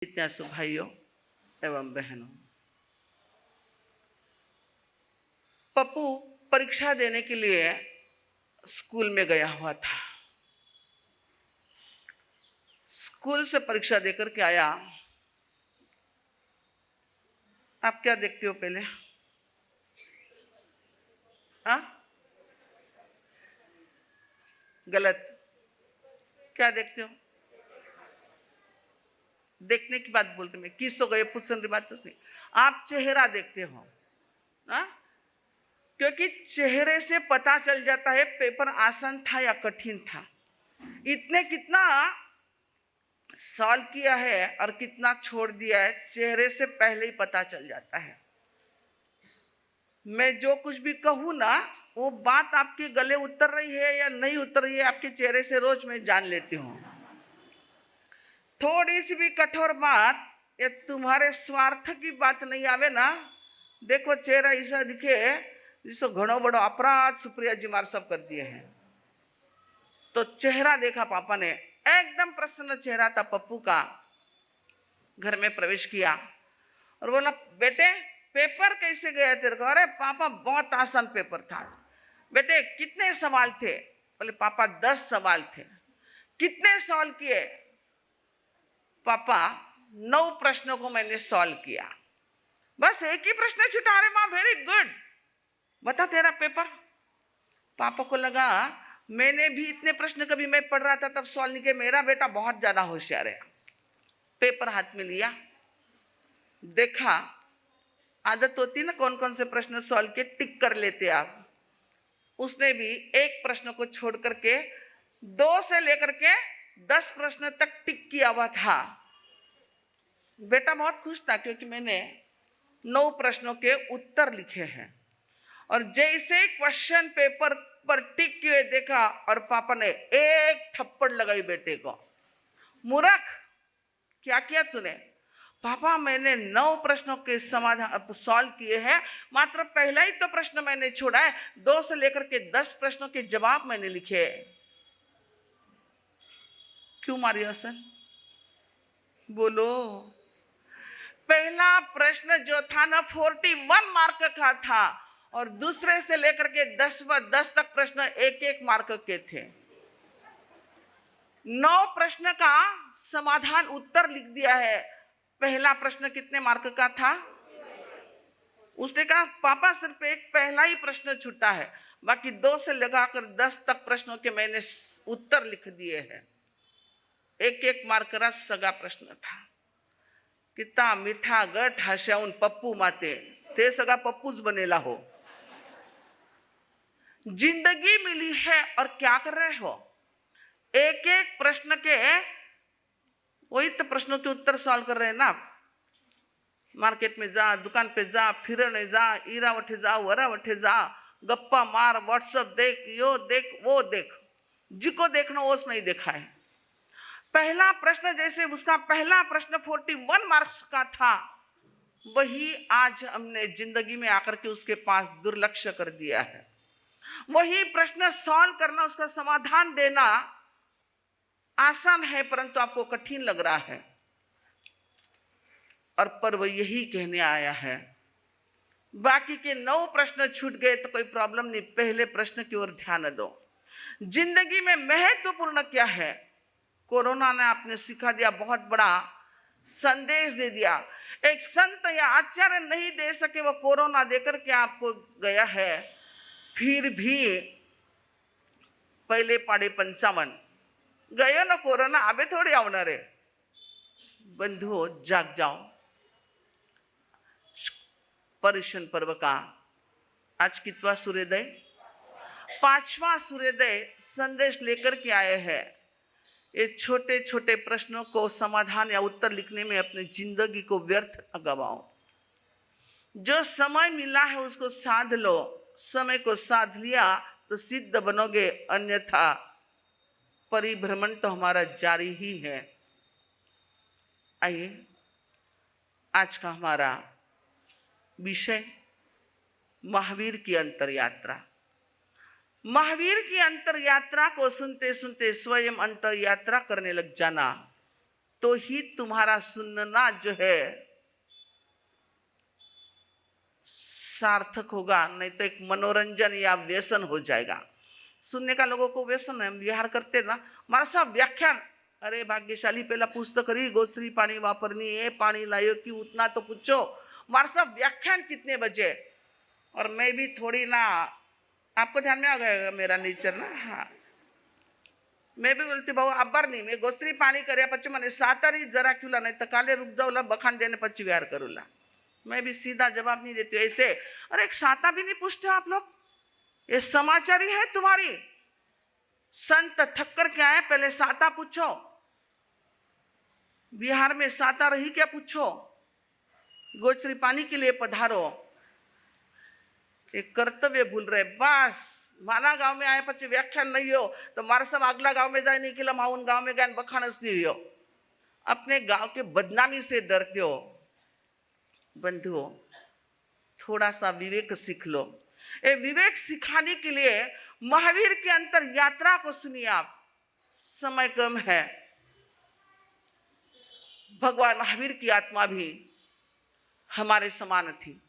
जिज्ञासु भाइयों एवं बहनों, पप्पू परीक्षा देने के लिए स्कूल में गया हुआ था। स्कूल से परीक्षा देकर के आया। आप क्या देखते हो पहले? हाँ, गलत। क्या देखते हो? देखने की बात बोलते मैं किस हो गए पूछने की बात तो नहीं। आप चेहरा देखते हो। हाँ, क्योंकि चेहरे से पता चल जाता है पेपर आसान था या कठिन था। इतने कितना सॉल्व किया है और कितना छोड़ दिया है चेहरे से पहले ही पता चल जाता है। मैं जो कुछ भी कहूँ ना, वो बात आपके गले उतर रही है या नहीं उतर रही है आपके चेहरे से रोज मैं जान लेती हूँ। थोड़ी सी भी कठोर बात या तुम्हारे स्वार्थ की बात नहीं आवे ना, देखो चेहरा ऐसा दिखे जिसको घणो बड़ो अपराध सुप्रिया जी मार सब कर दिए हैं। तो चेहरा देखा पापा ने, एकदम प्रसन्न चेहरा था पप्पू का। घर में प्रवेश किया और बोला, बेटे पेपर कैसे गया तेरे को? अरे पापा बहुत आसान पेपर था। बेटे कितने सवाल थे? बोले पापा 10 सवाल थे। कितने सॉल्व किए? पापा 9 प्रश्नों को मैंने सॉल्व किया। बस एक ही प्रश्न छूटा। अरे माँ वेरी गुड, बता तेरा पेपर। पापा को लगा मैंने भी इतने प्रश्न कभी मैं पढ़ रहा था तब सॉल्व नहीं किया, मेरा बेटा बहुत ज्यादा होशियार है। पेपर हाथ में लिया, देखा, आदत होती ना कौन कौन से प्रश्न सॉल्व के टिक कर लेते आप। उसने भी एक प्रश्न को छोड़ करके 2 से लेकर के 10 प्रश्न तक टिक किया हुआ था। बेटा बहुत खुश था क्योंकि मैंने 9 प्रश्नों के उत्तर लिखे हैं। और जैसे क्वेश्चन पेपर पर टिक किए देखा और पापा ने एक थप्पड़ लगाई बेटे को। मूर्ख, क्या किया तूने? पापा मैंने 9 प्रश्नों के समाधान सॉल्व किए हैं, मात्र पहला ही तो प्रश्न मैंने छोड़ा है। 2 से लेकर के 10 प्रश्नों के जवाब मैंने लिखे। क्यों मारी हसन? बोलो। पहला प्रश्न जो था ना 41 मार्क का था और दूसरे से लेकर के 10 तक प्रश्न 1-1 मार्क के थे। 9 प्रश्न का समाधान उत्तर लिख दिया है। पहला प्रश्न कितने मार्क का था? उसने कहा पापा सिर्फ एक पहला ही प्रश्न छूटा है, बाकी 2 से लगाकर 10 तक प्रश्नों के मैंने उत्तर लिख दिए हैं। 1-1 मार्क का सगा प्रश्न था। कितना मीठा गठ हस्या उन पप्पू माते, ते सगा पप्पूज बनेला हो। जिंदगी मिली है और क्या कर रहे हो? एक एक प्रश्न के वही तो प्रश्नों के उत्तर सॉल्व कर रहे हैं ना। मार्केट में जा, दुकान पे जा, फिरने जा, ईरा वठे जा, वरा वठे जा, गप्पा मार, व्हाट्सएप देख, यो देख, वो देख, जिको देखना वो नहीं देखा है। पहला प्रश्न जैसे उसका पहला प्रश्न 41 मार्क्स का था, वही आज हमने जिंदगी में आकर के उसके पास दुर्लक्ष्य कर दिया है। वही प्रश्न सॉल्व करना, उसका समाधान देना आसान है परंतु आपको कठिन लग रहा है। और पर वो यही कहने आया है, बाकी के 9 प्रश्न छूट गए तो कोई प्रॉब्लम नहीं, पहले प्रश्न की ओर ध्यान दो। जिंदगी में महत्वपूर्ण क्या है? कोरोना ने आपने सिखा दिया, बहुत बड़ा संदेश दे दिया। एक संत या आचार्य नहीं दे सके, वो कोरोना देकर के आपको गया है। फिर भी पहले पाड़े 55 गयो ना कोरोना, आबे थोड़ी आवणार है। बंधुओं जाग जाओ। पर्युषण पर्व का आज कितवा सूर्योदय? 5वां सूर्योदय संदेश लेकर के आए हैं। ये छोटे छोटे प्रश्नों को समाधान या उत्तर लिखने में अपनी जिंदगी को व्यर्थ न गवाओ। जो समय मिला है उसको साध लो। समय को साध लिया तो सिद्ध बनोगे, अन्यथा परिभ्रमण तो हमारा जारी ही है। आइए, आज का हमारा विषय महावीर की अंतर यात्रा। महावीर की अंतर यात्रा को सुनते सुनते स्वयं अंतर यात्रा करने लग जाना। तो ही तुम्हारा सुनना जो है सार्थक होगा, नहीं तो एक मनोरंजन या व्यसन हो जाएगा। सुनने का लोगों को व्यसन है, विहार करते ना मारा सब व्याख्यान, अरे भाग्यशाली पहला पुस्तक करी गोस्त्री पानी वापरनी है, पानी लायो कि उतना तो पूछो, मारा सब व्याख्यान कितने बजे। और मैं भी थोड़ी ना, आपको ध्यान में आ गया मेरा नेचर ना, हाँ मैं भी बोलती भाऊ आभार नहीं, मैं गोस्त्री पानी कर्या पच्ची मैंने सातारी जरा क्यूला नहीं तो काले रुक जाऊला बखान देने पच्ची विहार करूला। मैं भी सीधा जवाब नहीं देती ऐसे, अरे एक साता भी नहीं पूछते आप लोग, ये समाचारी है तुम्हारी, संत थक्कर क्या है, पहले साता पूछो, बिहार में साता रही क्या पूछो, गोचरी पानी के लिए पधारो। एक कर्तव्य भूल रहे, बस माना गांव में आए पचे व्याख्यान नहीं हो तो मारे सब अगला गांव में जाए नहीं कि माउन गांव में गए बखानस नहीं हो, अपने गांव के बदनामी से डरते हो। बंधुओं थोड़ा सा विवेक सीख लो। ये विवेक सिखाने के लिए महावीर के अंतर यात्रा को सुनिए आप, समय कम है। भगवान महावीर की आत्मा भी हमारे समान थी,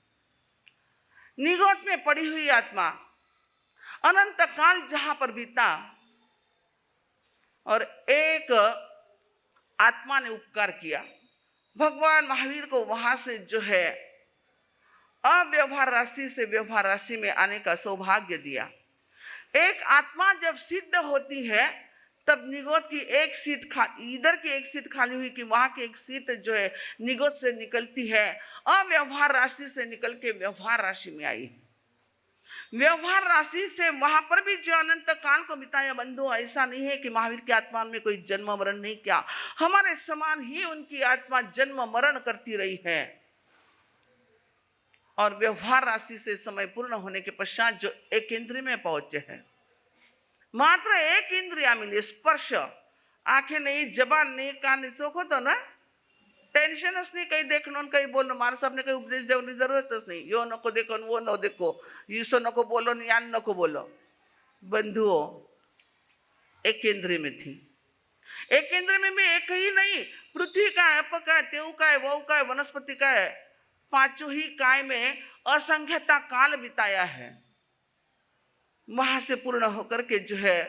निगोद में पड़ी हुई आत्मा, अनंत काल जहां पर बीता और एक आत्मा ने उपकार किया, भगवान महावीर को वहां से जो है अव्यवहार राशि से व्यवहार राशि में आने का सौभाग्य दिया। एक आत्मा जब सिद्ध होती है तब निगोद की एक सीट इधर की एक सीट खाली हुई कि वहां की एक सीट जो है निगोद से निकलती है, अव्यवहार राशि से निकल के व्यवहार राशि में आई। व्यवहार राशि से वहां पर भी जो अनंत काल को बिताया। बंधु ऐसा नहीं है कि महावीर की आत्मा में कोई जन्म मरण नहीं किया, हमारे समान ही उनकी आत्मा जन्म मरण करती रही है। और व्यवहार राशि से समय पूर्ण होने के पश्चात जो एक इंद्रिय में पहुंचे हैं, मात्र एक इंद्रिया मिली, स्पर्श, आंखें नहीं, जबान नहीं, कान नहीं, चोख होता ना, टेंशन नहीं, कहीं देखना कहीं बोलना, मारे साहब ने कहीं उपदेश देने की जरूरत नहीं, यो नको देखो वो न देखो, ईसो नको बोलो यान नको बोलो। बंधुओं एक इंद्रिय में थी, एक इंद्रिय में भी एक ही नहीं, पृथ्वी का है, अप का है, तेऊ का है, वो का है, वनस्पति का है, पांचों ही काय में असंख्यता काल बिताया है। वहां से पूर्ण होकर के जो है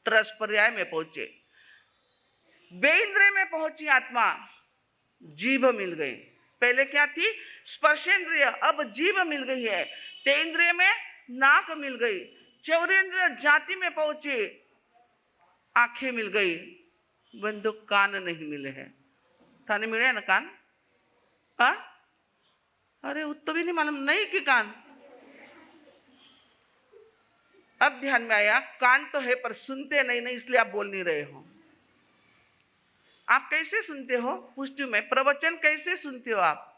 त्रस पर्याय में पहुंचे, बेइंद्रिय में पहुंची आत्मा, जीभ मिल गई। पहले क्या थी? स्पर्शेंद्रिय, अब जीभ मिल गई है। तेंद्रिय में नाक मिल गई, चौरेंद्रिय जाति में पहुंचे, आंखें मिल गई। बंधु कान नहीं मिले हैं, थाने मिले ना कान? हाँ, अरे उत्तो भी नहीं मालूम नहीं कि कान। अब ध्यान में आया, कान तो है पर सुनते नहीं, इसलिए आप बोल नहीं रहे हो। आप कैसे सुनते हो? पूछती हूं मैं, प्रवचन कैसे सुनते हो आप?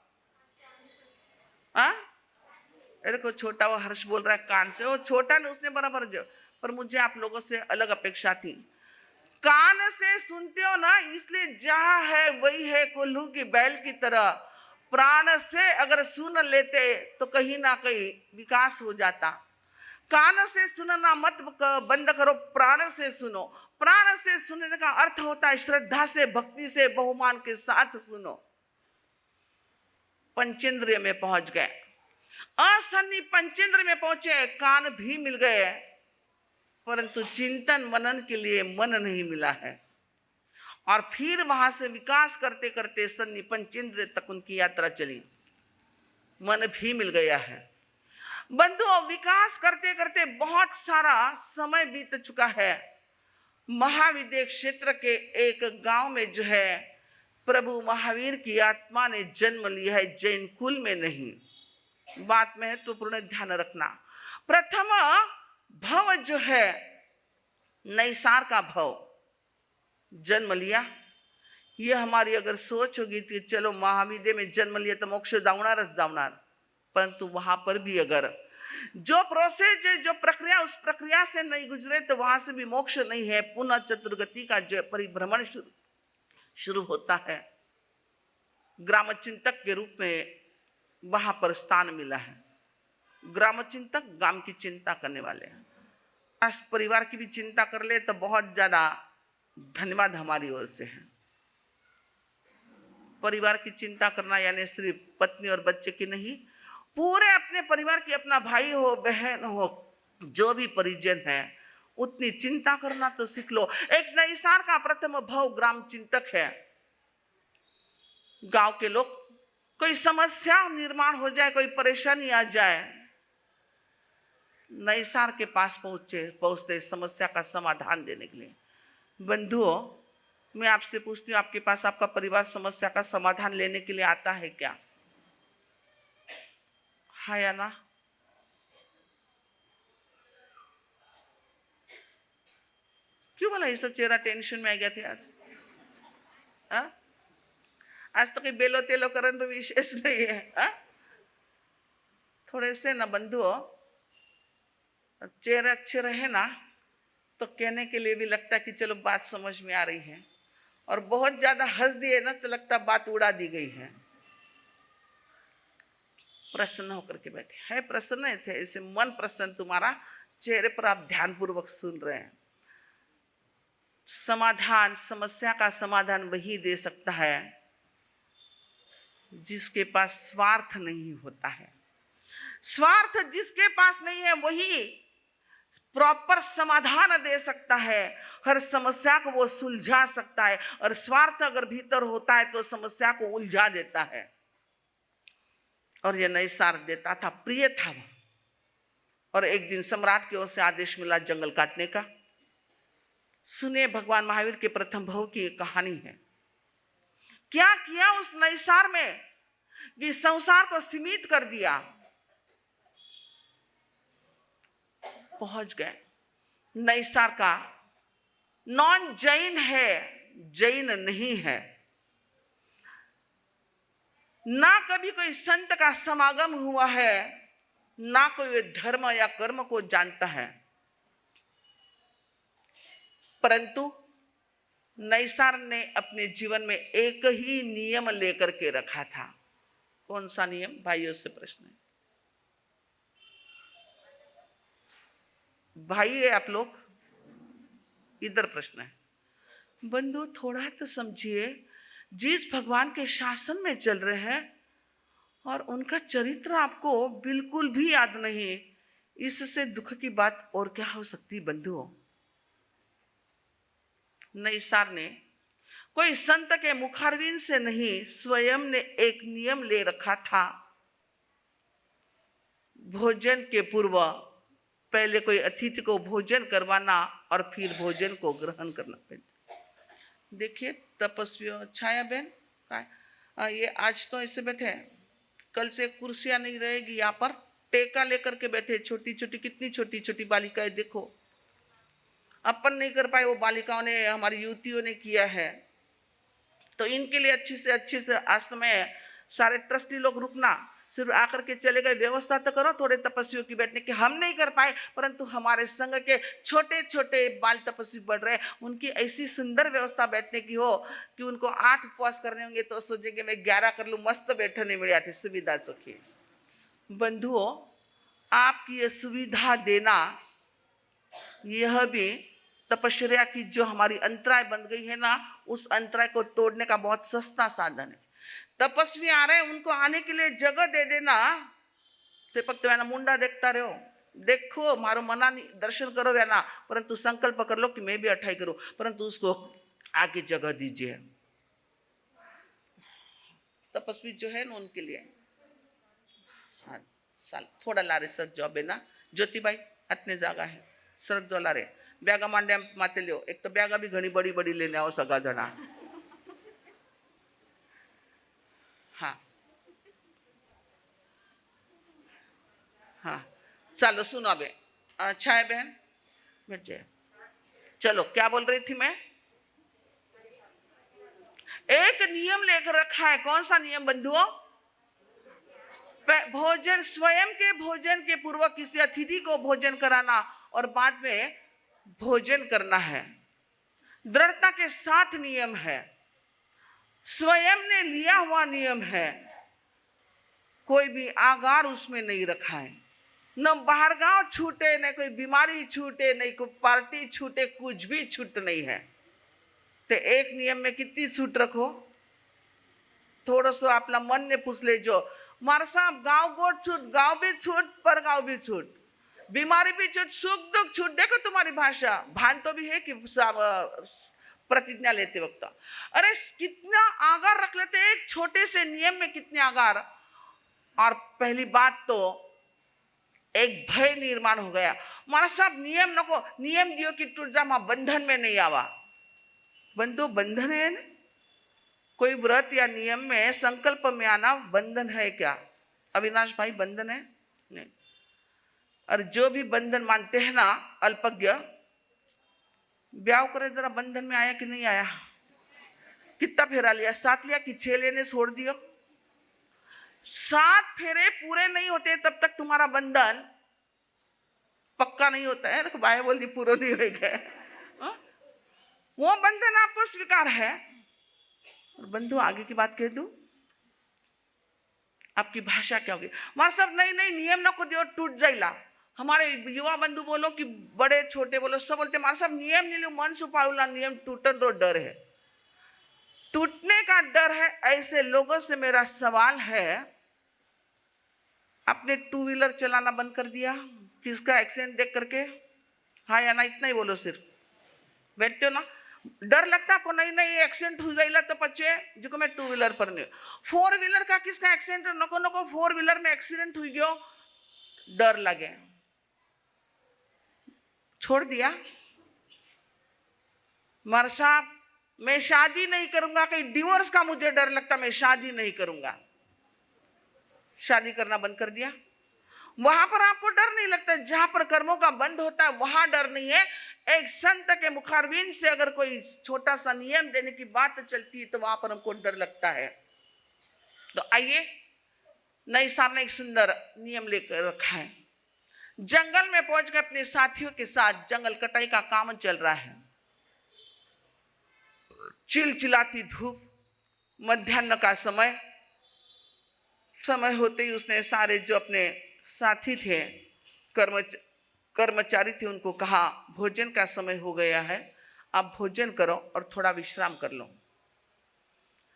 देखो छोटा वो हर्ष बोल रहा है कान से, वो छोटा ने उसने बराबर जो, पर मुझे आप लोगों से अलग अपेक्षा थी। कान से सुनते हो ना, इसलिए जहां है वही है, कोल्हू की बैल की तरह। प्राण से अगर सुन लेते तो कहीं ना कहीं विकास हो जाता। कान से सुनना मत बंद करो, प्राण से सुनो। प्राण से सुनने का अर्थ होता है श्रद्धा से, भक्ति से, बहुमान के साथ सुनो। पंचेंद्रिय में पहुंच गए, असन्नी पंचेंद्र में पहुंचे, कान भी मिल गए, परंतु चिंतन मनन के लिए मन नहीं मिला है। और फिर वहां से विकास करते करते सन्नी पंचेंद्र तक उनकी यात्रा चली, मन भी मिल गया है। बंधुओं विकास करते करते बहुत सारा समय बीत चुका है। महाविद्य क्षेत्र के एक गांव में जो है प्रभु महावीर की आत्मा ने जन्म लिया है, जैन कुल में नहीं। बात में महत्वपूर्ण ध्यान रखना। प्रथम भव जो है नैसार का भव जन्म लिया। ये हमारी अगर सोच होगी कि चलो महाविद्य में जन्म लिया तो मोक्ष जावणार, परंतु वहां पर भी अगर जो प्रोसेस है, जो प्रक्रिया, उस प्रक्रिया से नहीं गुजरे तो वहां से भी मोक्ष नहीं है। पुनः चतुर्गति का जो परिभ्रमण शुरू होता है। ग्राम चिंतक के रूप में वहां पर स्थान मिला है। ग्राम चिंतक गांव की चिंता करने वाले हैं। आज परिवार की भी चिंता कर ले तो बहुत ज्यादा धन्यवाद हमारी ओर से है। परिवार की चिंता करना यानी सिर्फ पत्नी और बच्चे की नहीं, पूरे अपने परिवार की, अपना भाई हो बहन हो जो भी परिजन है उतनी चिंता करना तो सीख लो। एक नईसार का प्रथम भाव ग्राम चिंतक है। गांव के लोग, कोई समस्या निर्माण हो जाए, कोई परेशानी आ जाए, नईसार के पास पहुंचते समस्या का समाधान देने के लिए। बंधुओं, मैं आपसे पूछती हूँ, आपके पास आपका परिवार समस्या का समाधान लेने के लिए आता है क्या? हाँ या ना? क्यों बोला ऐसा चेहरा टेंशन में आ गया थे आज? हा? आज तो कोई बेलो तेलो करने विशेष नहीं है। हा? थोड़े से ना बंधुओं, चेहरे अच्छे रहे ना तो कहने के लिए भी लगता है कि चलो बात समझ में आ रही है, और बहुत ज्यादा हंस दिए ना तो लगता बात उड़ा दी गई है। प्रसन्न होकर के बैठे है, प्रसन्न थे, ऐसे मन प्रसन्न तुम्हारा चेहरे पर, आप ध्यानपूर्वक सुन रहे हैं। समाधान, समस्या का समाधान वही दे सकता है जिसके पास स्वार्थ नहीं होता है। स्वार्थ जिसके पास नहीं है वही प्रॉपर समाधान दे सकता है, हर समस्या को वो सुलझा सकता है। और स्वार्थ अगर भीतर होता है तो समस्या को उलझा देता है। और ये नईसार देता था, प्रिय था वो। और एक दिन सम्राट की ओर से आदेश मिला जंगल काटने का। सुने, भगवान महावीर के प्रथम भाव की एक कहानी है। क्या किया उस नईसार में कि संसार को सीमित कर दिया। पहुंच गए नईसार का नॉन जैन है, जैन नहीं है, ना कभी कोई संत का समागम हुआ है, ना कोई धर्म या कर्म को जानता है। परंतु नईसार ने अपने जीवन में एक ही नियम लेकर के रखा था। कौन सा नियम? भाइयों से प्रश्न है। भाई है आप लोग? इधर प्रश्न है। बंधु, थोड़ा तो समझिए, जिस भगवान के शासन में चल रहे हैं और उनका चरित्र आपको बिल्कुल भी याद नहीं, इससे दुख की बात और क्या हो सकती? बंधुओं, नईसार ने कोई संत के मुखारविंद से नहीं, स्वयं ने एक नियम ले रखा था। भोजन के पूर्व पहले कोई अतिथि को भोजन करवाना और फिर भोजन को ग्रहण करना। देखिए तपस्वी छाया बहन, ये आज तो ऐसे बैठे हैं, कल से कुर्सियां नहीं रहेगी, यहाँ पर टेका लेकर के बैठे। छोटी छोटी, कितनी छोटी छोटी बालिकाएं देखो। अपन नहीं कर पाए, वो बालिकाओं ने, हमारी युवतियों ने किया है। तो इनके लिए अच्छी से आश्रम में सारे ट्रस्टी लोग रुकना, सिर्फ आकर के चले गए, व्यवस्था तो करो थोड़े तपस्वियों की बैठने की। हम नहीं कर पाए, परंतु हमारे संघ के छोटे छोटे बाल तपस्वी बढ़ रहे, उनकी ऐसी सुंदर व्यवस्था बैठने की हो कि उनको 8 उपवास करने होंगे तो सोचेंगे मैं 11 कर लूँ, मस्त बैठने मिले थे, सुविधा चौकी। बंधुओं, आपकी ये सुविधा देना, यह भी तपस्या की जो हमारी अंतराय बन गई है ना, उस अंतराय को तोड़ने का बहुत सस्ता साधन है। तपस्वी आ रहे हैं, उनको आने के लिए जगह दे देना। ते फक्त वेना मुंडा देखता रहो, देखो मारो मना दर्शन करो वेना, परंतु संकल्प कर लो कि मैं भी 28 करूं, परंतु उसको आगे जगह दीजिए। तपस्वी जो है ना उनके लिए। हाँ, साल थोड़ा लारे सर जॉब है ना, ज्योति भाई अटने जागा है, सरक जो लारे ब्यागा मांड्या माते लियो। एक तो ब्यागा भी घनी बड़ी बड़ी लेने आओ सगा जना। हाँ हाँ, चलो सुनो अबे। अच्छा है बहन, बैठ जाए। चलो, क्या बोल रही थी मैं? एक नियम लेकर रखा है। कौन सा नियम बंधुओं? भोजन, स्वयं के भोजन के पूर्व किसी अतिथि को भोजन कराना और बाद में भोजन करना है। दृढ़ता के साथ नियम है, स्वयं ने लिया हुआ नियम है, कोई भी आगार उसमें नहीं रखा है। न बाहर गांव छूटे, न कोई बीमारी छूटे, न कोई पार्टी छूटे, कुछ भी छूट नहीं है। तो एक नियम में कितनी छूट रखो? थोडस आपला मन ने पूछले जो मार साहब गांव गोट छूट, गांव भी छूट, पर गांव भी छूट, बीमारी भी छूट, सुख दुख छूट। देखो तुम्हारी भाषा भान तो भी है कि प्रतिज्ञा लेते वक्त अरे कितना आगार रख लेते, एक छोटे से नियम में कितने आगार। और पहली बात तो एक भय निर्माण हो गया, मारा साहब नियम नको, नियम दियो कि टूट जा, मां बंधन में नहीं आवा। बंधु बंधन है ना, कोई व्रत या नियम में संकल्प में आना बंधन है क्या? अविनाश भाई बंधन है नहीं। और जो भी बंधन मानते हैं ना अल्पज्ञ, ब्याह करे जरा बंधन में आया कि नहीं आया? कितना फेरा लिया? 7 लिया कि 6 लेने छोड़ दियो? 7 फेरे पूरे नहीं होते तब तक तुम्हारा बंधन पक्का नहीं होता है। बाय बोल दी पूरा नहीं हो गए, वो बंधन आपको स्वीकार है। और बंधु आगे की बात कह दूं, आपकी भाषा क्या होगी? मार साहब नहीं नहीं नियम ना को दियो टूट जाइला। हमारे युवा बंधु बोलो कि बड़े छोटे बोलो सब बोलते मार साहब नियम नहीं लो, मन सुपाऊला, नियम टूटन तो डर है, टूटने का डर है। ऐसे लोगों से मेरा सवाल है, आपने 2 व्हीलर चलाना बंद कर दिया किसका एक्सीडेंट देख करके? हाँ या ना, इतना ही बोलो। सिर्फ बैठते हो ना, डर लगता आपको? नहीं नहीं एक्सीडेंट हो जाएगा तो बच्चे जो मैं 2 व्हीलर पर नहीं, 4 व्हीलर का किसका एक्सीडेंट नको नको, 4 व्हीलर में एक्सीडेंट हुई गयो, डर लगे, छोड़ दिया। मार साहब मैं शादी नहीं करूंगा, कहीं डिवोर्स का मुझे डर लगता, मैं शादी नहीं करूंगा, शादी करना बंद कर दिया। वहां पर आपको डर नहीं लगता, जहां पर कर्मों का बंद होता है वहां डर नहीं है। एक संत के मुखारविंद से अगर कोई छोटा सा नियम देने की बात चलती है तो वहां पर हमको डर लगता है। तो आइए, नई सामने एक सुंदर नियम लेकर रखा है। जंगल में पहुंच गए अपने साथियों के साथ, जंगल कटाई का काम चल रहा है, चिलचिलाती धूप, मध्याह्न का समय होते ही उसने सारे जो अपने साथी थे, कर्मचारी थे, उनको कहा भोजन का समय हो गया है, आप भोजन करो और थोड़ा विश्राम कर लो।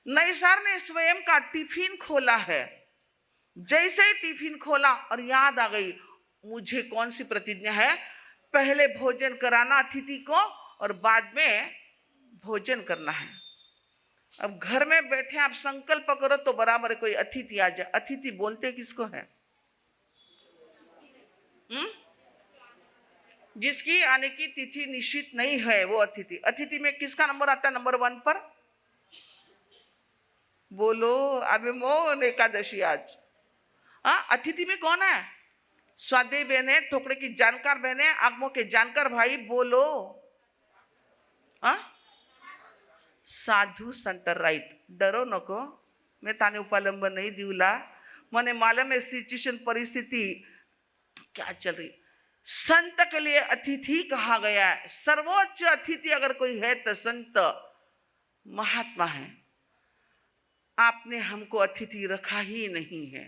नैसार ने स्वयं का टिफिन खोला है, जैसे ही टिफिन खोला और याद आ गई मुझे कौन सी प्रतिज्ञा है, पहले भोजन कराना अतिथि को और बाद में भोजन करना है। अब घर में बैठे आप संकल्प करो तो बराबर कोई अतिथि आ जाए। अतिथि बोलते किसको है? जिसकी आने की तिथि निश्चित नहीं है वो अतिथि। अतिथि में किसका नंबर आता है? नंबर 1 पर बोलो। अबे मोन एकादशी आज। अतिथि में कौन है? स्वाध्याय बहने, थोकड़े की जानकार बहने, आगमों के जानकार भाई, बोलो। साधु संत, राइट। डरो नको, मैं ताने उपलंब नहीं दिउला, मने मालूम है सिचुएशन परिस्थिति क्या चल रही। संत के लिए अतिथि कहा गया है, सर्वोच्च अतिथि अगर कोई है तो संत महात्मा है। आपने हमको अतिथि रखा ही नहीं है।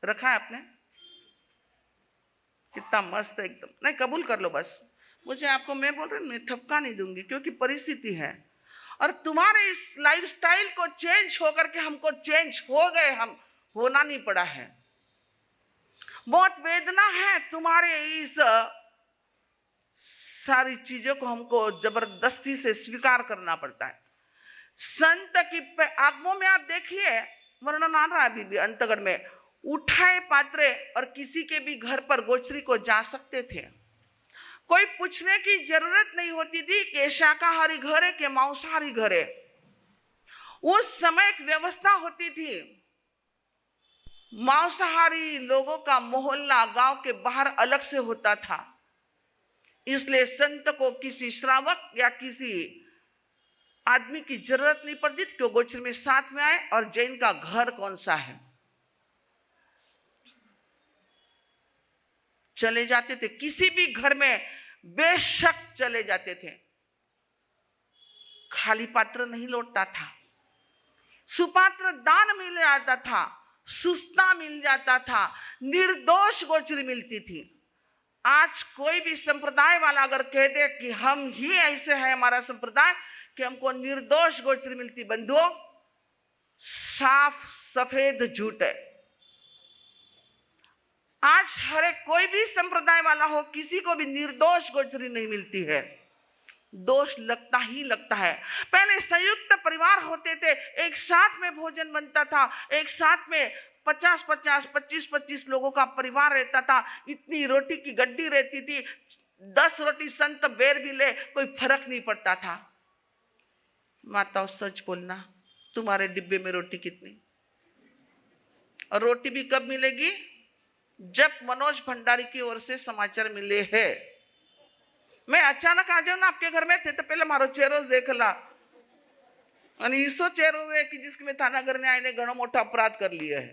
रखा है आपने? कितना मस्त एकदम। नहीं कबूल कर लो बस, मुझे आपको, मैं बोल रही हूँ, मैं ठपका नहीं दूंगी क्योंकि परिस्थिति है। और तुम्हारे इस लाइफस्टाइल को चेंज होकर के हमको चेंज हो गए, हम होना नहीं पड़ा है। बहुत वेदना है तुम्हारे इस सारी चीजों को हमको जबरदस्ती से स्वीकार करना पड़ता है। संत की आगमों में आप देखिए, वर्णन आ रहा है अभी भी अंतगढ़ में, उठाए पात्रे और किसी के भी घर पर गोचरी को जा सकते थे। कोई पूछने की जरूरत नहीं होती थी कि शाकाहारी घर है कि मांसाहारी घर है। उस समय एक व्यवस्था होती थी, मांसाहारी लोगों का मोहल्ला गांव के बाहर अलग से होता था, इसलिए संत को किसी श्रावक या किसी आदमी की जरूरत नहीं पड़ती थी कि वो गोचर में साथ में आए और जैन का घर कौन सा है। चले जाते थे किसी भी घर में, बेशक चले जाते थे, खाली पात्र नहीं लौटता था, सुपात्र दान मिल जाता था, सुस्ता मिल जाता था, निर्दोष गोचरी मिलती थी। आज कोई भी संप्रदाय वाला अगर कह दे कि हम ही ऐसे हैं, हमारा संप्रदाय, कि हमको निर्दोष गोचरी मिलती, बंधुओं साफ सफेद झूठ है। आज हर एक कोई भी संप्रदाय वाला हो, किसी को भी निर्दोष गोचरी नहीं मिलती है, दोष लगता ही लगता है। पहले संयुक्त परिवार होते थे, एक साथ में भोजन बनता था, एक साथ में 50-50, 25-25 लोगों का परिवार रहता था, इतनी रोटी की गड्डी रहती थी, 10 रोटी संत बेर भी ले कोई फर्क नहीं पड़ता था। माताओं सच बोलना, तुम्हारे डिब्बे में रोटी कितनी, और रोटी भी कब मिलेगी? जब मनोज भंडारी की ओर से समाचार मिले हैं। मैं अचानक आ जाऊं ना आपके घर में थे तो पहले मारो चेहरो देख ला, અને ઈસો ચહેરો है कि जिसके में थाना घर ने आईने घणो मोटा अपराध कर लिया है।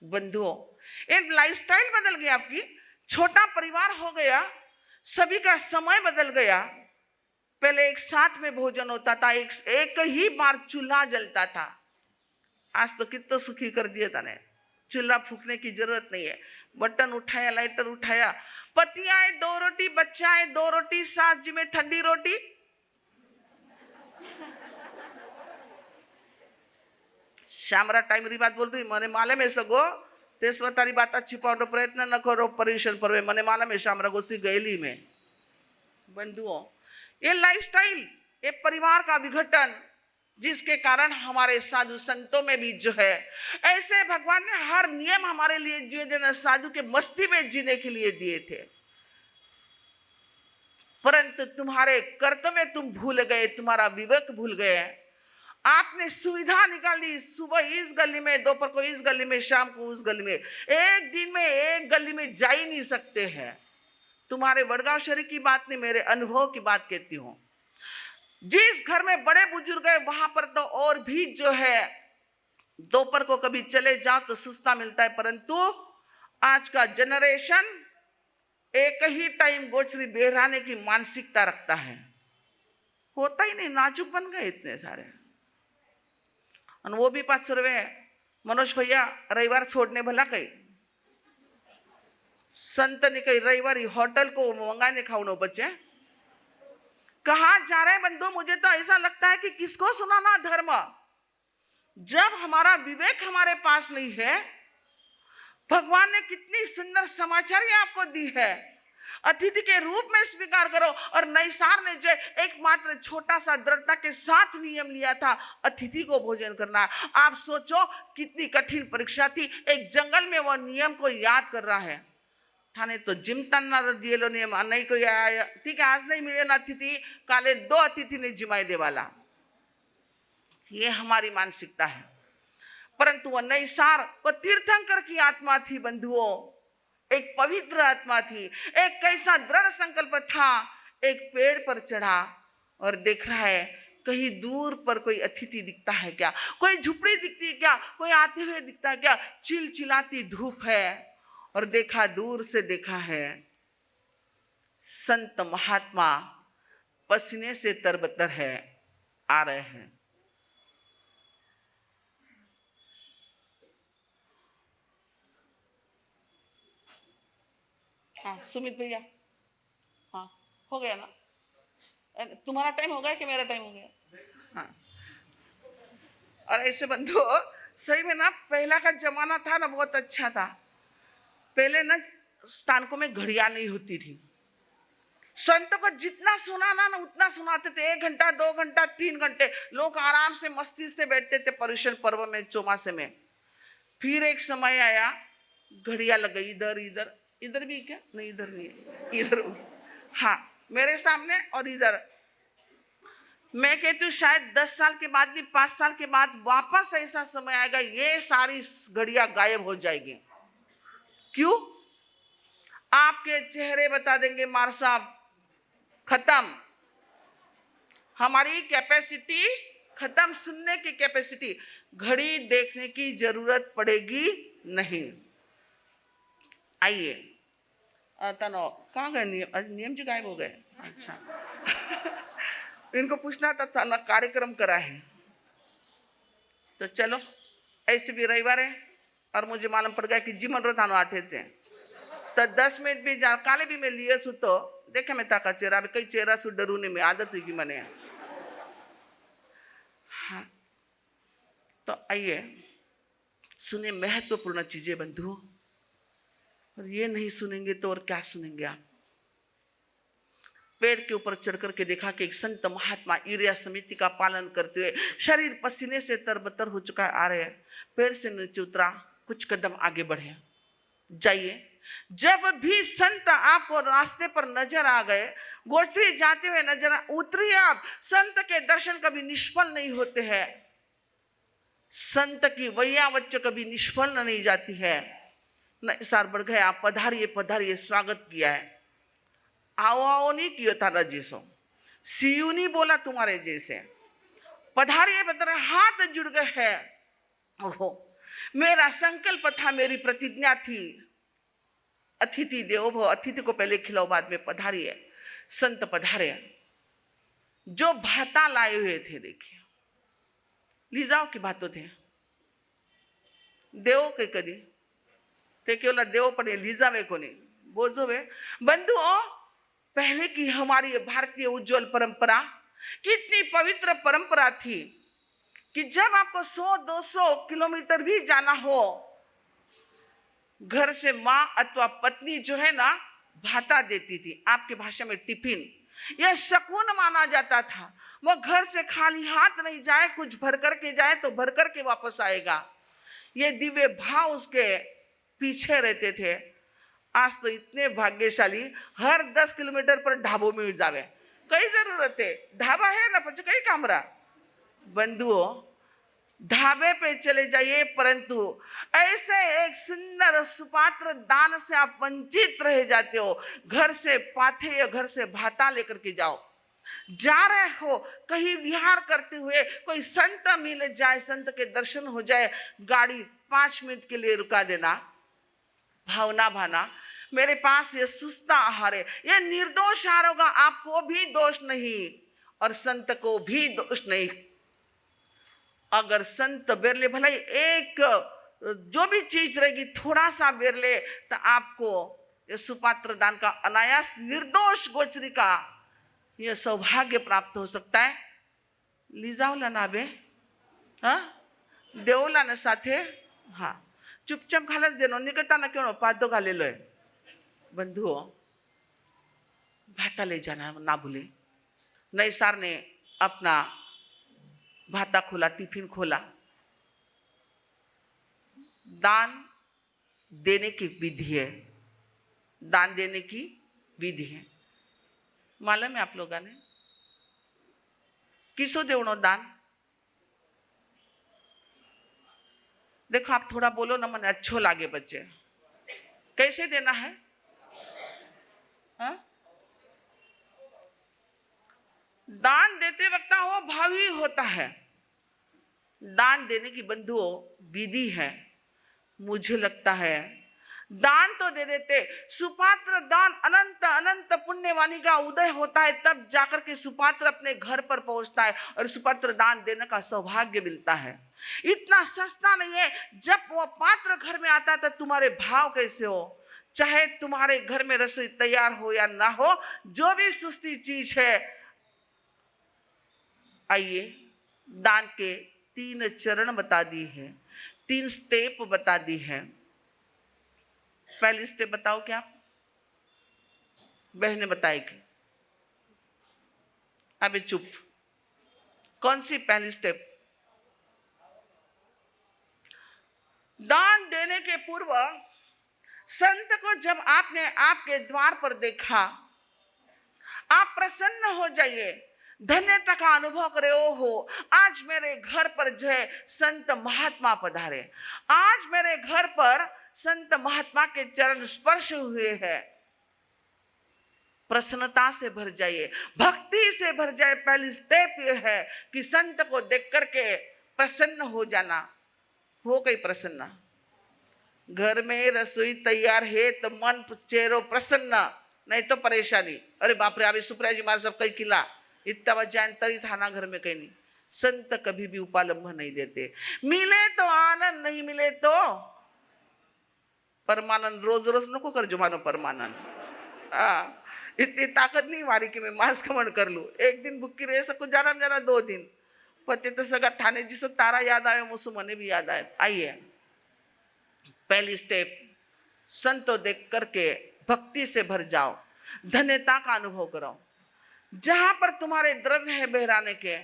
बंधुओं, एक लाइफस्टाइल बदल गया, आपकी छोटा परिवार हो गया, सभी का समय बदल गया। पहले एक साथ में भोजन होता था, एक ही बार चूल्हा जलता था। आज तो कितना सुखी कर दिया था ने, चूल्हा फूकने की जरूरत नहीं है, बटन उठाया, लाइटर उठाया, पति आए 2 रोटी, बच्चा आए 2 रोटी, सास जी में ठंडी रोटी। श्यामरा टाइम री बात बोल रही, मने मालूम है सगो ते स्वतारी बात छिपावनो प्रयत्न न करो, परेशान परवे, मने मालूम है श्यामरा गोस्ती गईली में। बंधुओं, ये लाइफस्टाइल, ये परिवार का विघटन, जिसके कारण हमारे साधु संतों में भी जो है, ऐसे भगवान ने हर नियम हमारे लिए दिए थे, साधु के मस्ती में जीने के लिए दिए थे, परंतु तुम्हारे कर्तव्य तुम भूल गए, तुम्हारा विवेक भूल गए। आपने सुविधा निकाली, सुबह इस गली में, दोपहर को इस गली में, शाम को उस गली में, एक दिन में एक गली में जा ही नहीं सकते हैं। तुम्हारे वडगांव शरीफ की बात नहीं, मेरे अनुभव की बात कहती हूँ। जिस घर में बड़े बुजुर्ग है वहां पर तो और भी जो है दोपहर को कभी चले जाओ तो सस्ता मिलता है, परंतु आज का जनरेशन एक ही टाइम गोचरी बेराने की मानसिकता रखता है। होता ही नहीं, नाजुक बन गए इतने सारे। और वो भी 500 रुपये, मनोज भैया रविवार छोड़ने भला कहीं संत ने कही रविवार होटल को मंगाने खाओ बच्चे, कहाँ जा रहे हैं बंधु? मुझे तो ऐसा लगता है कि किसको सुनाना धर्म, जब हमारा विवेक हमारे पास नहीं है। भगवान ने कितनी सुंदर समाचार आपको दी है, अतिथि के रूप में स्वीकार करो। और नैसार ने जो एकमात्र छोटा सा दृढ़ता के साथ नियम लिया था, अतिथि को भोजन करना। आप सोचो कितनी कठिन परीक्षा थी, एक जंगल में वो नियम को याद कर रहा है। थाने तो जिमताना दिएलो नियम नहीं कोई आया, ठीक है आज नहीं मिले ना अतिथि, काले 2 अतिथि ने जिमाई देवाला। ये हमारी मानसिकता है, परंतु वह नैसार वह तीर्थंकर की आत्मा थी बंधुओं, एक पवित्र आत्मा थी, एक कैसा दृढ़ संकल्प था। एक पेड़ पर चढ़ा और देख रहा है कहीं दूर पर कोई अतिथि दिखता है क्या, कोई झुपड़ी दिखती है क्या, कोई आते हुए दिखता है क्या, चिलचिलाती धूप है। और देखा, दूर से देखा है संत महात्मा पसीने से तरबतर है, आ रहे हैं। हाँ सुमित भैया, हाँ हो गया ना? तुम्हारा टाइम हो गया कि मेरा टाइम हो गया? हाँ। और ऐसे बंधु सही में ना, पहला का जमाना था ना बहुत अच्छा था। पहले ना स्थानकों में घड़ियां नहीं होती थी, संतों को जितना सुनाना ना उतना सुनाते थे, 1 घंटा 2 घंटा 3 घंटे लोग आराम से मस्ती से बैठते थे पर्युषण पर्व में, चौमासे में। फिर एक समय आया घड़ियां लग गई, इधर इधर, इधर भी क्या नहीं, इधर नहीं है, इधर, हाँ मेरे सामने और इधर। मैं कहती हूँ शायद 10 साल के बाद भी, 5 साल के बाद वापस ऐसा समय आएगा, ये सारी घड़ियां गायब हो जाएगी। क्यों? आपके चेहरे बता देंगे मार साहब खत्म, हमारी कैपेसिटी खत्म, सुनने की कैपेसिटी, घड़ी देखने की जरूरत पड़ेगी नहीं। आइए तनो, कहाँ गए नियम जी? गायब हो गए। अच्छा इनको पूछना था ना, कार्यक्रम करा है तो चलो, ऐसे भी रविवार है और मुझे मालूम पड़ गया कि जी मन थानो आठे से तो 10 मिनट भी जा काले भी मैं लिए सु तो देखे मैं ताका चेहरा भी कई चेहरा सु डरू नहीं, मैं आदत हुई कि मने। हाँ तो आइए सुने महत्वपूर्ण चीजें बंधुओं। और ये नहीं सुनेंगे तो और क्या सुनेंगे आप। पेड़ के ऊपर चढ़ करके देखा कि एक संत महात्मा यूरिया समिति का पालन करते हुए शरीर पसीने से तरबतर हो चुका आ रहे हैं। पेड़ से नीचे उतरा, कुछ कदम आगे बढ़े। जाइए, जब भी संत आपको रास्ते पर नजर आ गए, गोचरी जाते हुए नजर उतरिए आप। संत के दर्शन कभी निष्फल नहीं होते हैं। संत की वैयावच्च कभी निष्फल नहीं जाती है। न इसार बढ़ गए, आप पधारिए पधारिए, स्वागत किया है। आओ आओ नहीं किया था रजीसो, सीयू नहीं बोला तुम्हारे जैसे। पधारिए पधारिए, हाथ जुड़ गए हैं। ओहो, मेरा संकल्प था, मेरी प्रतिज्ञा थी, अतिथि देवो भव, अतिथि को पहले खिलाओ बाद में पधारिए। संत पधारे, जो भाता लाए हुए थे देखिए, लीजाओ की बातों थे देवो के कदी ते केवल देवो पड़े लीजावे को नहीं बोझो वे। बंधुओं, पहले की हमारी भारतीय उज्जवल परंपरा कितनी पवित्र परंपरा थी कि जब आपको 100-200 किलोमीटर भी जाना हो, घर से माँ अथवा पत्नी जो है ना भाता देती थी, आपकी भाषा में टिफिन। यह शकुन माना जाता था। वो घर से खाली हाथ नहीं जाए, कुछ भर करके जाए तो भर करके वापस आएगा। ये दिव्य भाव उसके पीछे रहते थे। आज तो इतने भाग्यशाली, हर 10 किलोमीटर पर ढाबों में जावे, कई जरूरत है, ढाबा है ना पच कई कामरा। बंधुओं, ढाबे पे चले जाइए, परंतु ऐसे एक सुंदर सुपात्र दान से आप वंचित रह जाते हो। घर से पाथे या घर से भाता लेकर के जाओ। जा रहे हो कहीं विहार करते हुए, कोई संत मिल जाए, संत के दर्शन हो जाए, गाड़ी 5 मिनट के लिए रुका देना, भावना भाना मेरे पास ये सुस्ता आहार है, ये निर्दोष आहार होगा, आपको भी दोष नहीं और संत को भी दोष नहीं। अगर संत बेरले भलाई एक जो भी चीज रहेगी थोड़ा सा बेरले, तो आपको ये सुपात्र दान का अनायास निर्दोष गोचरी का यह सौभाग्य प्राप्त हो सकता है। लीजावला ना बे, हाँ देवला ना साथे, हाँ चुपचाप खालच देनो, निकटा ना क्यों पादो घाले लो। बंधुओं, भाता ले जाना ना भूले। नैसार ने अपना भाता खोला, टिफिन खोला। दान देने की विधि है, दान देने की विधि है। मालूम है आप लोगों ने किसो देवनो दान? देखो आप थोड़ा बोलो ना, मन अच्छो लागे बच्चे। कैसे देना है? हा? दान देते वक्त वो भावी होता है। दान देने की बंधुओं विधि है। मुझे लगता है दान तो दे देते, सुपात्र दान अनंत अनंत पुण्यवाणी का उदय होता है, तब जाकर के सुपात्र अपने घर पर पहुंचता है और सुपात्र दान देने का सौभाग्य मिलता है। इतना सस्ता नहीं है। जब वो पात्र घर में आता था, तुम्हारे भाव कैसे हो, चाहे तुम्हारे घर में रसोई तैयार हो या ना हो, जो भी सस्ती चीज है, आइए दान के 3 चरण बता दी है, 3 स्टेप बता दी है। पहली स्टेप बताओ क्या आप? बहने बताएगी। अबे चुप, कौन सी पहली स्टेप? दान देने के पूर्व संत को जब आपने आपके द्वार पर देखा, आप प्रसन्न हो जाइए, धन्यता का अनुभव करे। हो आज मेरे घर पर जो है संत महात्मा पधारे, आज मेरे घर पर संत महात्मा के चरण स्पर्श हुए हैं। प्रसन्नता से भर जाइए, भक्ति से भर जाए। पहली स्टेप ये है कि संत को देख करके प्रसन्न हो जाना। हो गई प्रसन्न? घर में रसोई तैयार है तो मन चेहरो प्रसन्न, नहीं तो परेशानी। अरे बाप रे, अभी सुप्रिया जी मारे सब कई किला इतना वजह तरी थाना घर में कहीं नहीं। संत कभी भी उपालंब नहीं देते। मिले तो आनंद, नहीं मिले तो परमानंद। रोज रोज नको कर जो मानो परमानंद। इतनी ताकत नहीं मारी कि मैं मांस खमन कर लूं। एक दिन भूखी रह सकूं, जाना 2 दिन, पते तो सगा थाने जिसो तारा याद आए मुझसे मने भी याद आए। आइए, पहली स्टेप, संतो देख करके भक्ति से भर जाओ, धन्यता का अनुभव करो। जहां पर तुम्हारे द्रव्य है बहराने के,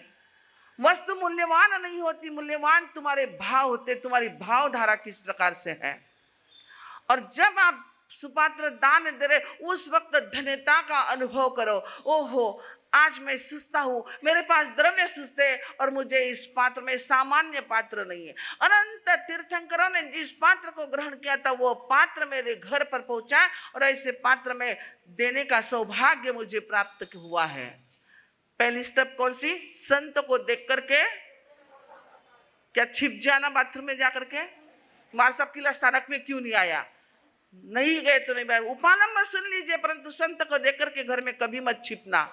वस्तु मूल्यवान नहीं होती, मूल्यवान तुम्हारे भाव होते, तुम्हारी भावधारा किस प्रकार से है। और जब आप सुपात्र दान दे रहे, उस वक्त धन्यता का अनुभव करो। ओहो, आज मैं सुस्ता हूं, मेरे पास द्रव्य सुस्त है और मुझे इस पात्र में सामान्य पात्र नहीं है। अनंत तीर्थंकरों ने जिस पात्र को ग्रहण किया था वो पात्र मेरे घर पर पहुंचा और ऐसे पात्र में देने का सौभाग्य मुझे प्राप्त हुआ है। पहली स्टेप कौन सी? संत को देख करके क्या छिप जाना बाथरूम में जाकर के? मार साहब किला स्थानक में क्यों नहीं आया? नहीं गए तो नहीं भाई, उपालम में सुन लीजिए, परंतु संत को देख करके घर में कभी मत छिपना।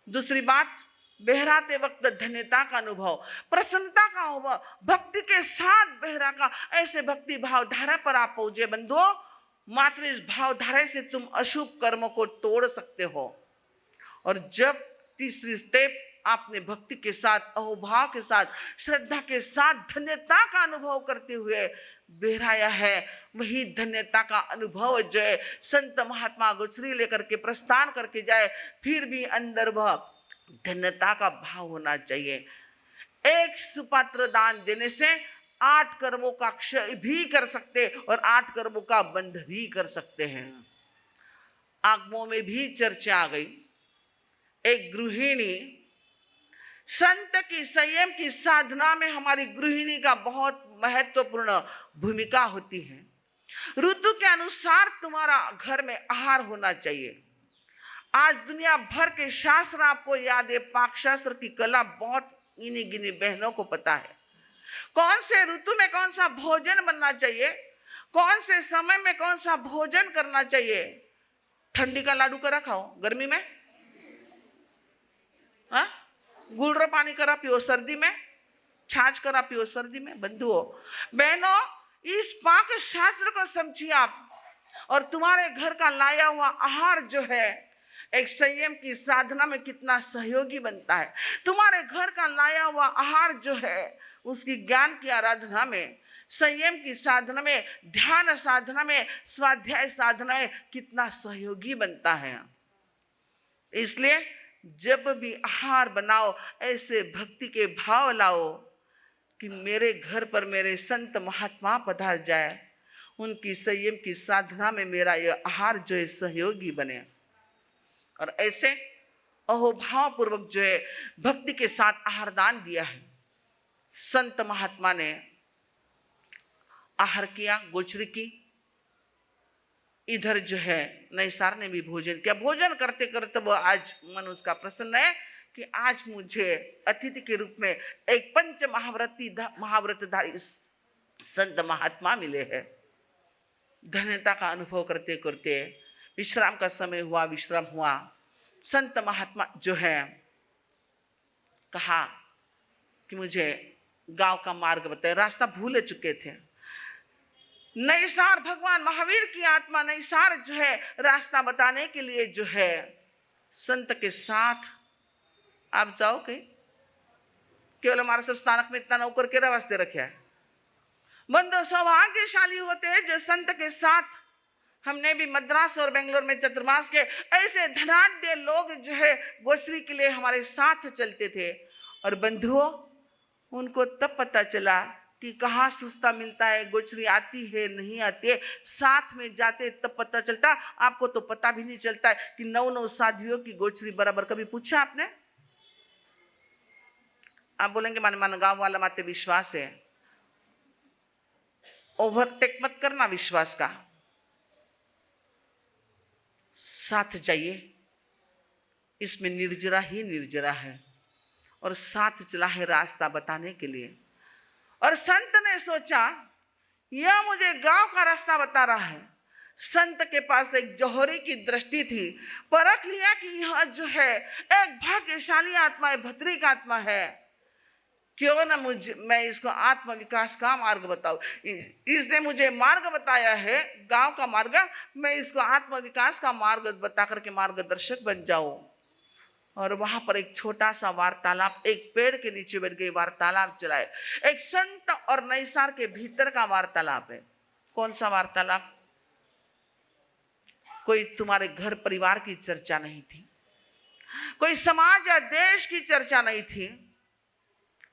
दूसरी बात, बहराते वक्त धन्यता का अनुभव, प्रसन्नता का अनुभव, भक्ति के साथ बहरा का, ऐसे भक्ति भाव धारा पर आप पहुंचे बंधुओं। मात्र इस भाव धारा से तुम अशुभ कर्मों को तोड़ सकते हो। और जब तीसरी स्टेप आपने भक्ति के साथ, अहोभाव के साथ, श्रद्धा के साथ धन्यता का अनुभव करते हुए बहराया है, वही धन्यता का अनुभव जो है संत महात्मा गोचरी लेकर के प्रस्थान करके जाए, फिर भी अंदर वह धन्यता का भाव होना चाहिए। एक सुपात्र दान देने से 8 कर्मों का क्षय भी कर सकते और 8 कर्मों का बंध भी कर सकते हैं। आगमों में भी चर्चा आ गई। एक गृहिणी, संत की संयम की साधना में हमारी गृहिणी का बहुत महत्वपूर्ण भूमिका होती है। ऋतु के अनुसार तुम्हारा घर में आहार होना चाहिए। आज दुनिया भर के शास्त्र आपको याद है, पाक शास्त्र की कला बहुत इन्हीं गिनी बहनों को पता है। कौन से ऋतु में कौन सा भोजन बनना चाहिए, कौन से समय में कौन सा भोजन करना चाहिए। ठंडी का लाडू करा खाओ, गर्मी में गुड़ पानी करा पियो, सर्दी में छाछ करा पियो, सर्दी में। बंधुओं बहनों, इस पाक शास्त्र को समझिए आप, और तुम्हारे घर का लाया हुआ आहार जो है एक संयम की साधना में कितना सहयोगी बनता है। तुम्हारे घर का लाया हुआ आहार जो है उसकी ज्ञान की आराधना में, संयम की साधना में, ध्यान साधना में, स्वाध्याय साधना में कितना सहयोगी बनता है। इसलिए जब भी आहार बनाओ ऐसे भक्ति के भाव लाओ कि मेरे घर पर मेरे संत महात्मा पधार जाए, उनकी संयम की साधना में मेरा यह आहार जो है सहयोगी बने। और ऐसे अहोभाव पूर्वक जो है भक्ति के साथ आहार दान दिया है। संत महात्मा ने आहार किया, गोचरी की, इधर जो है नैसार ने भी भोजन किया। भोजन करते करते वो आज मन उसका प्रसन्न है कि आज मुझे अतिथि के रूप में एक पंच महाव्रतधारी संत महात्मा मिले हैं। धन्यता का अनुभव करते करते विश्राम का समय हुआ, विश्राम हुआ। संत महात्मा जो है कहा कि मुझे गांव का मार्ग बताए, रास्ता भूल चुके थे। नैसार भगवान महावीर की आत्मा नैसार जो है रास्ता बताने के लिए जो है संत के साथ आप जाओ कहीं, केवल हमारे सब स्थानक में इतना नौकर के वास्ते रखे है। बंधु सौभाग्यशाली होते हैं जो संत के साथ, हमने भी मद्रास और बेंगलोर में चतुर्मास के ऐसे धनाढ्य लोग जो है गोचरी के लिए हमारे साथ चलते थे। और बंधुओं उनको तब पता चला कि कहाँ सुस्ता मिलता है, गोचरी आती है नहीं आती है, साथ में जाते तब पता चलता। आपको तो पता भी नहीं चलता है कि 9 साधियों की गोचरी बराबर। कभी पूछा आपने? आप बोलेंगे माने गांव वाला माते विश्वास है। ओवरटेक मत करना विश्वास का, साथ जाइए। इसमें निर्जरा ही निर्जरा है और साथ चला है रास्ता बताने के लिए। और संत ने सोचा यह मुझे गांव का रास्ता बता रहा है। संत के पास एक जौहरी की दृष्टि थी, परख लिया कि यह जो है एक भाग्यशाली आत्मा है, भद्रिक आत्मा है। क्यों ना मैं इसको आत्म विकास का मार्ग बताऊं। इसने मुझे मार्ग बताया है, गांव का मार्ग, मैं इसको आत्म विकास का मार्ग बता करके मार्गदर्शक बन जाऊं। और वहां पर एक छोटा सा वार्तालाप, एक पेड़ के नीचे बैठ के वार्तालाप चलाए। एक संत और नैसार के भीतर का वार्तालाप है। कौन सा वार्तालाप? कोई तुम्हारे घर परिवार की चर्चा नहीं थी, कोई समाज या देश की चर्चा नहीं थी,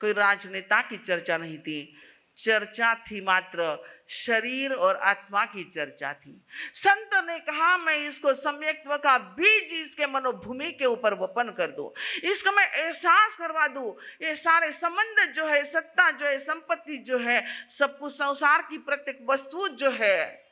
कोई राजनेता की चर्चा नहीं थी। चर्चा थी मात्र शरीर और आत्मा की चर्चा थी। संत ने कहा मैं इसको सम्यक्त्व का बीज इसके मनोभूमि के ऊपर वपन कर दूं, इसको मैं एहसास करवा दूं। ये सारे संबंध जो है, सत्ता जो है, संपत्ति जो है, सब कुछ संसार की प्रत्येक वस्तु जो है,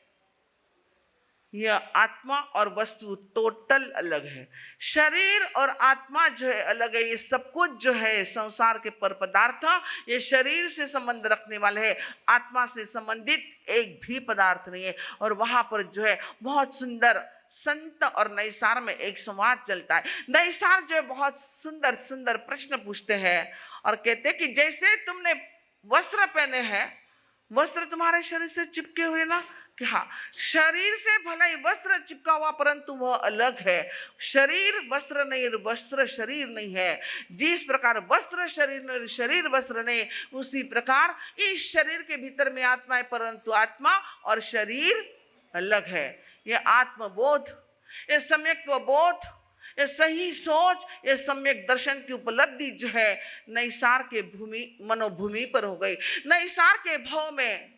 यह आत्मा और वस्तु टोटल अलग है। शरीर और आत्मा जो है अलग है। ये सब कुछ जो है संसार के पर पदार्थ, ये शरीर से संबंध रखने वाले है, आत्मा से संबंधित एक भी पदार्थ नहीं है। और वहां पर जो है बहुत सुंदर संत और नैसार में एक संवाद चलता है। नैसार जो है बहुत सुंदर सुंदर प्रश्न पूछते हैं और कहते हैं कि जैसे तुमने वस्त्र पहने हैं, वस्त्र तुम्हारे शरीर से चिपके हुए ना, कि हाँ, शरीर से भले ही वस्त्र चिपका हुआ परंतु वह अलग है। शरीर वस्त्र नहीं, वस्त्र शरीर नहीं है। जिस प्रकार वस्त्र शरीर नहीं, शरीर वस्त्र नहीं, उसी प्रकार इस शरीर के भीतर में आत्मा है परंतु आत्मा और शरीर अलग है। यह आत्मबोध, यह सम्यक्त्व बोध, ये सही सोच, ये सम्यक दर्शन की उपलब्धि जो है नैसार के मनोभूमि पर हो गई। नैसार के भाव में,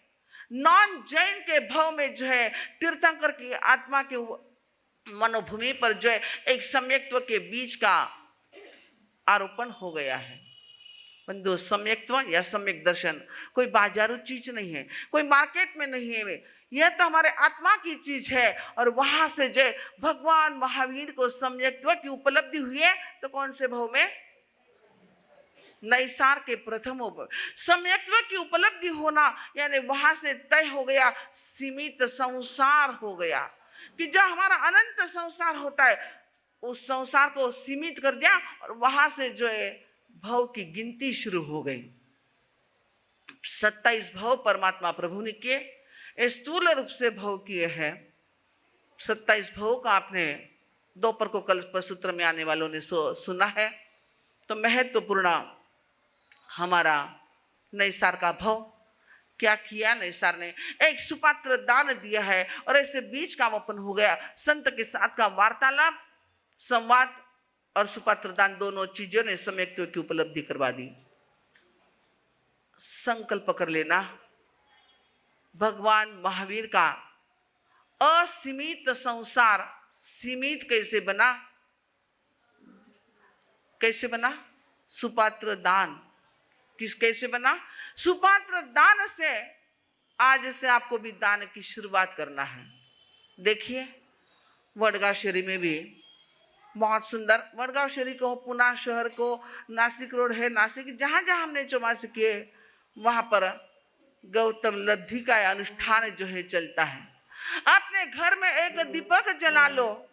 नॉन जैन के भाव में जो है तीर्थंकर की आत्मा के मनोभूमि पर जो है एक सम्यक्त्व के बीच का आरोपण हो गया है। बंधु, सम्यक्त्व या सम्यक दर्शन कोई बाजारू चीज नहीं है, कोई मार्केट में नहीं है, यह तो हमारे आत्मा की चीज है। और वहां से जो भगवान महावीर को सम्यक्त्व की उपलब्धि हुई है तो कौन से भाव में? नैसार के प्रथम सम्यक्त्व की उपलब्धि होना, यानी वहां से तय हो गया सीमित संसार हो गया कि जो हमारा अनंत संसार होता है उस संसार को सीमित कर दिया और वहां से जो है भव की गिनती शुरू हो गई। 27 भव परमात्मा प्रभु ने किए, स्थूल रूप से भव किए हैं। 27 भव का आपने दोपहर को कल्प सूत्र में आने वालों ने सुना है। तो महत्वपूर्ण हमारा नैसार का भव क्या किया? नैसार ने एक सुपात्र दान दिया है और ऐसे बीच का वपन हो गया। संत के साथ का वार्तालाप, संवाद और सुपात्र दान दोनों चीजों ने सम्यक्त्व की उपलब्धि करवा दी। संकल्प कर लेना, भगवान महावीर का असीमित संसार सीमित कैसे बना? कैसे बना? सुपात्र दान कैसे बना? सुपात्र दान से आज से आपको भी दान की शुरुआत करना है। देखिए वडगांव शहरी में भी बहुत सुंदर, वडगांव शहरी को, पुणे शहर को, नासिक रोड है, नासिक जहां जहां हमने चौमास किए वहां पर गौतम लब्धि का अनुष्ठान जो है चलता है। अपने घर में एक दीपक जला लो,